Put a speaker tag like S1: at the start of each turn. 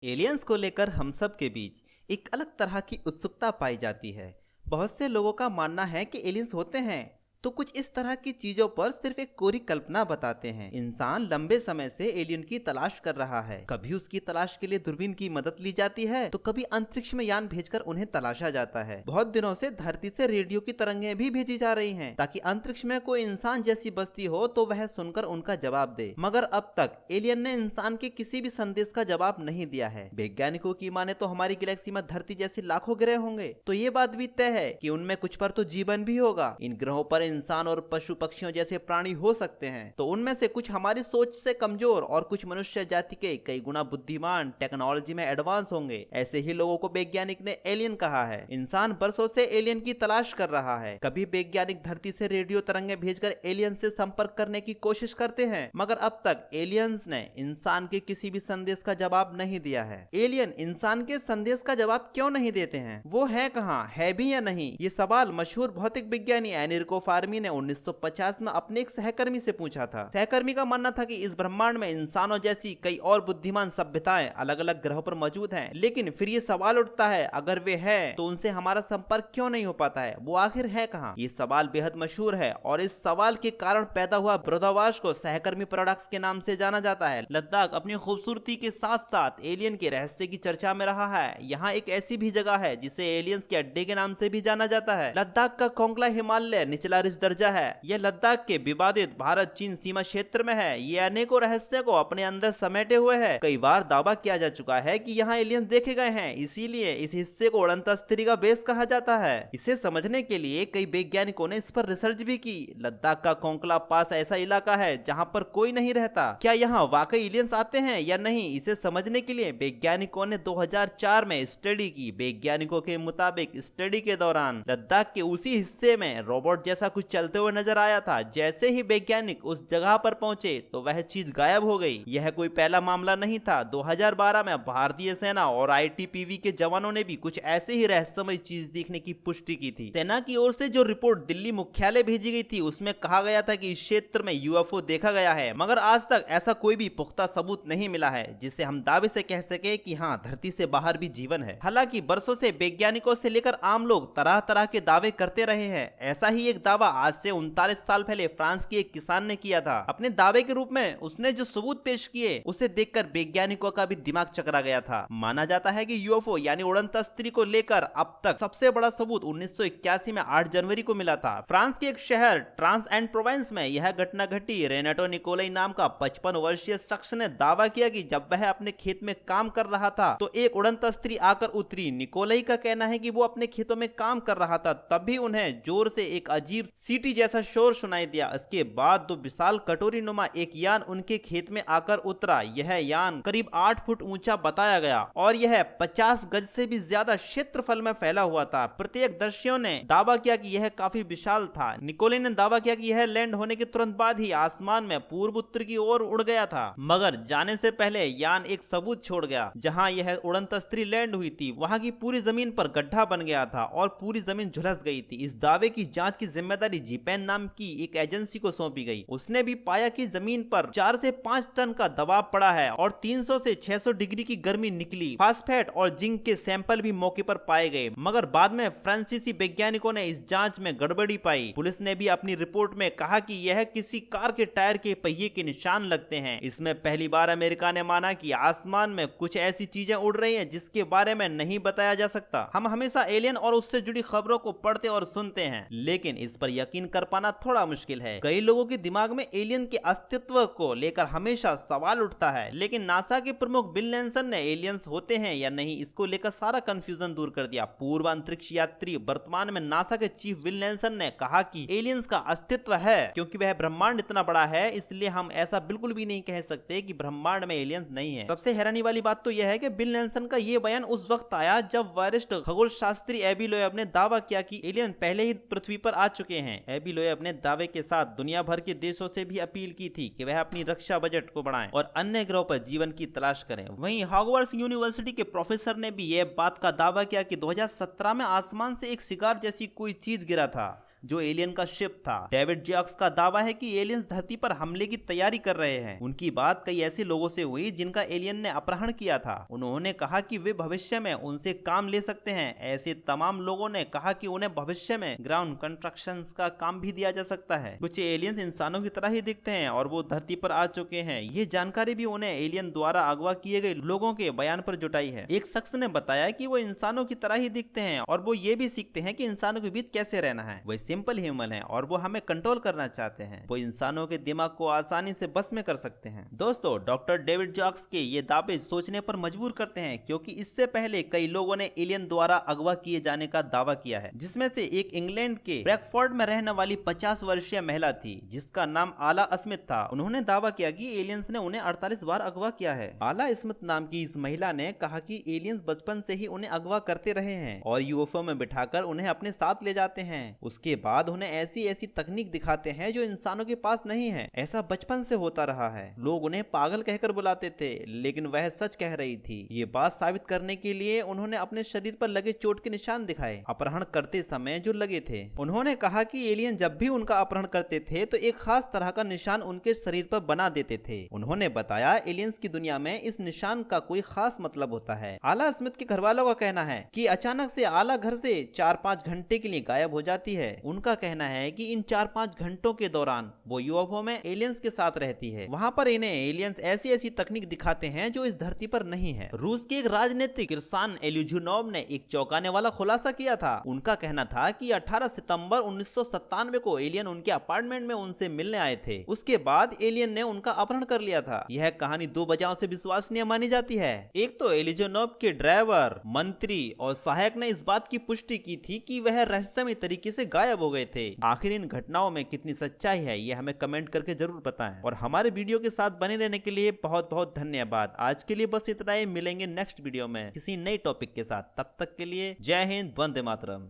S1: Aliens को लेकर हम सब के बीच एक अलग तरह की उत्सुकता पाई जाती है। बहुत से लोगों का मानना है कि एलियंस होते हैं तो कुछ इस तरह की चीजों पर सिर्फ एक कोरी कल्पना बताते हैं। इंसान लंबे समय से एलियन की तलाश कर रहा है। कभी उसकी तलाश के लिए दूरबीन की मदद ली जाती है तो कभी अंतरिक्ष में यान भेजकर उन्हें तलाशा जाता है। बहुत दिनों से धरती से रेडियो की तरंगें भी भेजी जा रही हैं ताकि अंतरिक्ष में कोई इंसान जैसी बस्ती हो तो वह सुनकर उनका जवाब दे। मगर अब तक एलियन ने इंसान के किसी भी संदेश का जवाब नहीं दिया है। वैज्ञानिकों की माने तो हमारी गैलेक्सी में धरती जैसी लाखों ग्रह होंगे, तो ये बात भी तय है कि उनमें कुछ पर तो जीवन भी होगा। इन ग्रहों पर इंसान और पशु पक्षियों जैसे प्राणी हो सकते हैं, तो उनमें से कुछ हमारी सोच से कमजोर और कुछ मनुष्य जाति के कई गुना बुद्धिमान, टेक्नोलॉजी में एडवांस होंगे। ऐसे ही लोगों को वैज्ञानिक ने एलियन कहा है। इंसान बरसों से एलियन की तलाश कर रहा है। कभी वैज्ञानिक धरती से रेडियो तरंगे भेजकर एलियन से संपर्क करने की कोशिश करते हैं, मगर अब तक एलियंस ने इंसान के किसी भी संदेश का जवाब नहीं दिया है। एलियन इंसान के संदेश का जवाब क्यों नहीं देते हैं? वो है कहाँ, है भी या नहीं? ये सवाल मशहूर भौतिक विज्ञानी एनरिको फर्मी ने 1950 में अपने एक सहकर्मी से पूछा था। सहकर्मी का मानना था कि इस ब्रह्मांड में इंसानों जैसी कई और बुद्धिमान सभ्यताएं अलग अलग ग्रहों पर मौजूद हैं, लेकिन फिर ये सवाल उठता है, अगर वे हैं तो उनसे हमारा संपर्क क्यों नहीं हो पाता है? वो आखिर है कहाँ? ये सवाल बेहद मशहूर है और इस सवाल के कारण पैदा हुआ विरोधाभास को सहकर्मी पैराडॉक्स के नाम से जाना जाता है। लद्दाख अपनी खूबसूरती के साथ साथ एलियन के रहस्य की चर्चा में रहा है। यहाँ एक ऐसी भी जगह है जिसे एलियंस के अड्डे के नाम से भी जाना जाता है। लद्दाख का कोंगला हिमालय निचला रिज दर्जा है। यह लद्दाख के विवादित भारत चीन सीमा क्षेत्र में है। ये अनेकों रहस्य को अपने अंदर समेटे हुए है। कई बार दावा किया जा चुका है कि यहाँ एलियंस देखे गए हैं, इसीलिए इस हिस्से को उड़नता स्त्री का बेस कहा जाता है। इसे समझने के लिए कई वैज्ञानिकों ने इस पर रिसर्च भी की। लद्दाख का कोंकला पास ऐसा इलाका है जहाँ पर कोई नहीं रहता। क्या यहाँ वाकई एलियंस आते हैं या नहीं, इसे समझने के लिए वैज्ञानिकों ने 2004 में स्टडी की। वैज्ञानिकों के मुताबिक स्टडी के दौरान लद्दाख के उसी हिस्से में रोबोट जैसा कुछ चलते हुए नजर आया था। जैसे ही वैज्ञानिक उस जगह पर पहुंचे तो वह चीज गायब हो गई। यह कोई पहला मामला नहीं था। 2012 में भारतीय सेना और आईटीबीपी के जवानों ने भी कुछ ऐसे ही रहस्यमय चीज देखने की पुष्टि की थी। सेना की ओर से जो रिपोर्ट दिल्ली मुख्यालय भेजी गई थी उसमें कहा गया था कि इस क्षेत्र में यूएफओ देखा गया है, मगर आज तक ऐसा कोई भी पुख्ता सबूत नहीं मिला है जिससे हम दावे से कह सके कि हाँ, धरती से बाहर भी जीवन है। हालांकि बरसों से वैज्ञानिकों से लेकर आम लोग तरह तरह के दावे करते रहे हैं। ऐसा ही एक दावा आज से 39 साल पहले फ्रांस के एक किसान ने किया था। अपने दावे के रूप में उसने जो सबूत पेश किए उसे देखकर वैज्ञानिकों का भी दिमाग चकरा गया था। माना जाता है कि यूएफओ यानी उड़नता स्त्री को लेकर अब तक सबसे बड़ा सबूत 1981 में 8 जनवरी को मिला था। फ्रांस के एक शहर ट्रांस एंड प्रोवेंस में यह घटना घटी। रेनेटो निकोलाई नाम का 55 वर्षीय शख्स ने दावा किया कि जब वह अपने खेत में काम कर रहा था तो एक उड़नता स्त्री आकर उतरी। निकोलाई का कहना है कि वो अपने खेतों में काम कर रहा था, तभी उन्हें जोर से एक अजीब सीटी जैसा शोर सुनाई दिया। इसके बाद दो विशाल कटोरी नुमा एक यान उनके खेत में आकर उतरा। यह यान करीब 8 फुट ऊंचा बताया गया और यह 50 गज से भी ज्यादा क्षेत्रफल में फैला हुआ था। प्रत्येक दर्शियों ने दावा किया कि यह काफी विशाल था। निकोलाई ने दावा किया कि यह लैंड होने के तुरंत बाद ही आसमान में पूर्व उत्तर की ओर उड़ गया था, मगर जाने से पहले यान एक सबूत छोड़ गया। जहां यह उड़नता स्त्री लैंड हुई थी वहां की पूरी जमीन पर गड्ढा बन गया था और पूरी जमीन झुलस गई थी। इस दावे की जांच की जिम्मेदारी जीपेन नाम की एक एजेंसी को सौंपी गई। उसने भी पाया कि जमीन पर 4 से 5 टन का दबाव पड़ा है और 300 से 600 डिग्री की गर्मी निकली। फास्फेट और जिंक के सैंपल भी मौके पर पाए गए, मगर बाद में फ्रांसीसी वैज्ञानिकों ने इस जांच में गड़बड़ी पाई। पुलिस ने भी अपनी रिपोर्ट में कहा कि यह किसी कार के टायर के पहिए के निशान लगते हैं। इसमें पहली बार अमेरिका ने माना कि आसमान में कुछ ऐसी चीजें उड़ रही हैं जिसके बारे में नहीं बताया जा सकता। हम हमेशा एलियन और उससे जुड़ी खबरों को पढ़ते और सुनते हैं, लेकिन इस पर यकीन कर पाना थोड़ा मुश्किल है। कई लोगों के दिमाग में एलियन के अस्तित्व को लेकर हमेशा सवाल उठता है, लेकिन नासा के प्रमुख बिल नेल्सन ने एलियंस होते हैं या नहीं इसको लेकर सारा कंफ्यूजन दूर कर दिया। पूर्व अंतरिक्ष यात्री वर्तमान में नासा के चीफ बिल नेल्सन ने कहा कि एलियंस का अस्तित्व है। क्योंकि वह ब्रह्मांड इतना बड़ा है इसलिए हम ऐसा बिल्कुल भी नहीं कह सकते कि ब्रह्मांड में एलियंस नहीं है। सबसे हैरानी वाली बात तो यह है कि बिल नेल्सन का यह बयान उस वक्त आया जब वरिष्ठ खगोल शास्त्री एबी लोएब ने दावा किया कि एलियन पहले ही पृथ्वी पर आ चुके हैं। एबी लोएब ने दावे के साथ दुनिया भर के देशों से भी अपील की थी कि वह अपनी रक्षा बजट को बढ़ाएं और अन्य ग्रहों पर जीवन की तलाश करें। वहीं हॉगवर्ट्स यूनिवर्सिटी के प्रोफेसर ने भी यह बात का दावा किया कि 2017 में आसमान से एक शिकार जैसी कोई चीज गिरा था जो एलियन का शिप था। डेविड जॉक्स का दावा है कि एलियंस धरती पर हमले की तैयारी कर रहे हैं। उनकी बात कई ऐसे लोगों से हुई जिनका एलियन ने अपहरण किया था। उन्होंने कहा कि वे भविष्य में उनसे काम ले सकते हैं। ऐसे तमाम लोगों ने कहा कि उन्हें भविष्य में ग्राउंड कंस्ट्रक्शंस का काम भी दिया जा सकता है। कुछ एलियंस इंसानों की तरह ही दिखते हैं और वो धरती पर आ चुके हैं। ये जानकारी भी उन्हें एलियन द्वारा अगवा किए गए लोगों के बयान पर जुटाई है। एक शख्स ने बताया कि वो इंसानों की तरह ही दिखते हैं और वो ये भी सीखते हैं कि इंसानों के बीच कैसे रहना है। वो सिंपल ह्यूमन है और वो हमें कंट्रोल करना चाहते हैं। वो इंसानों के दिमाग को आसानी से बस में कर सकते हैं। दोस्तों, डॉक्टर डेविड जॉक्स के ये दावे सोचने पर मजबूर करते हैं, क्योंकि इससे पहले कई लोगों ने एलियन द्वारा अगवा किए जाने का दावा किया है, जिसमें से एक इंग्लैंड के ब्रैडफोर्ड में रहने वाली 50 वर्षीय महिला थी जिसका नाम आला स्मिथ था। उन्होंने दावा किया कि एलियंस ने उन्हें 48 बार अगवा किया है। आला स्मिथ नाम की इस महिला ने कहा कि एलियंस बचपन से ही उन्हें अगवा करते रहे हैं और यूएफओ में बिठाकर उन्हें अपने साथ ले जाते हैं। उसके बाद उन्हें ऐसी ऐसी तकनीक दिखाते हैं जो इंसानों के पास नहीं है। ऐसा बचपन से होता रहा है। लोग उन्हें पागल कहकर बुलाते थे, लेकिन वह सच कह रही थी। ये बात साबित करने के लिए उन्होंने अपने शरीर पर लगे चोट के निशान दिखाए, अपहरण करते समय जो लगे थे। उन्होंने कहा कि एलियन जब भी उनका अपहरण करते थे तो एक खास तरह का निशान उनके शरीर पर बना देते थे। उन्होंने बताया, एलियंस की दुनिया में इस निशान का कोई खास मतलब होता है। आला स्मिथ के घर वालों का कहना है कि अचानक से आला घर से 4-5 घंटे के लिए गायब हो जाती है। उनका कहना है कि इन 4-5 घंटों के दौरान वो यूएफओ में एलियंस के साथ रहती है। वहाँ पर इन्हें एलियंस ऐसी ऐसी तकनीक दिखाते हैं जो इस धरती पर नहीं है। रूस के एक राजनीतिक किरसान एल्यूजुनोव ने एक चौंकाने वाला खुलासा किया था। उनका कहना था कि 18 सितंबर 1997 को एलियन उनके अपार्टमेंट में उनसे मिलने आए थे। उसके बाद एलियन ने उनका अपहरण कर लिया था। यह कहानी दो वजहों से विश्वसनीय मानी जाती है। एक तो एल्यूजुनोव के ड्राइवर, मंत्री और सहायक ने इस बात की पुष्टि की थी कि वह रहस्यमय तरीके से गायब हो गए थे। आखिर इन घटनाओं में कितनी सच्चाई है, ये हमें कमेंट करके जरूर बताएं। और हमारे वीडियो के साथ बने रहने के लिए बहुत बहुत धन्यवाद। आज के लिए बस इतना ही। मिलेंगे नेक्स्ट वीडियो में किसी नए टॉपिक के साथ। तब तक के लिए जय हिंद, वंदे मातरम।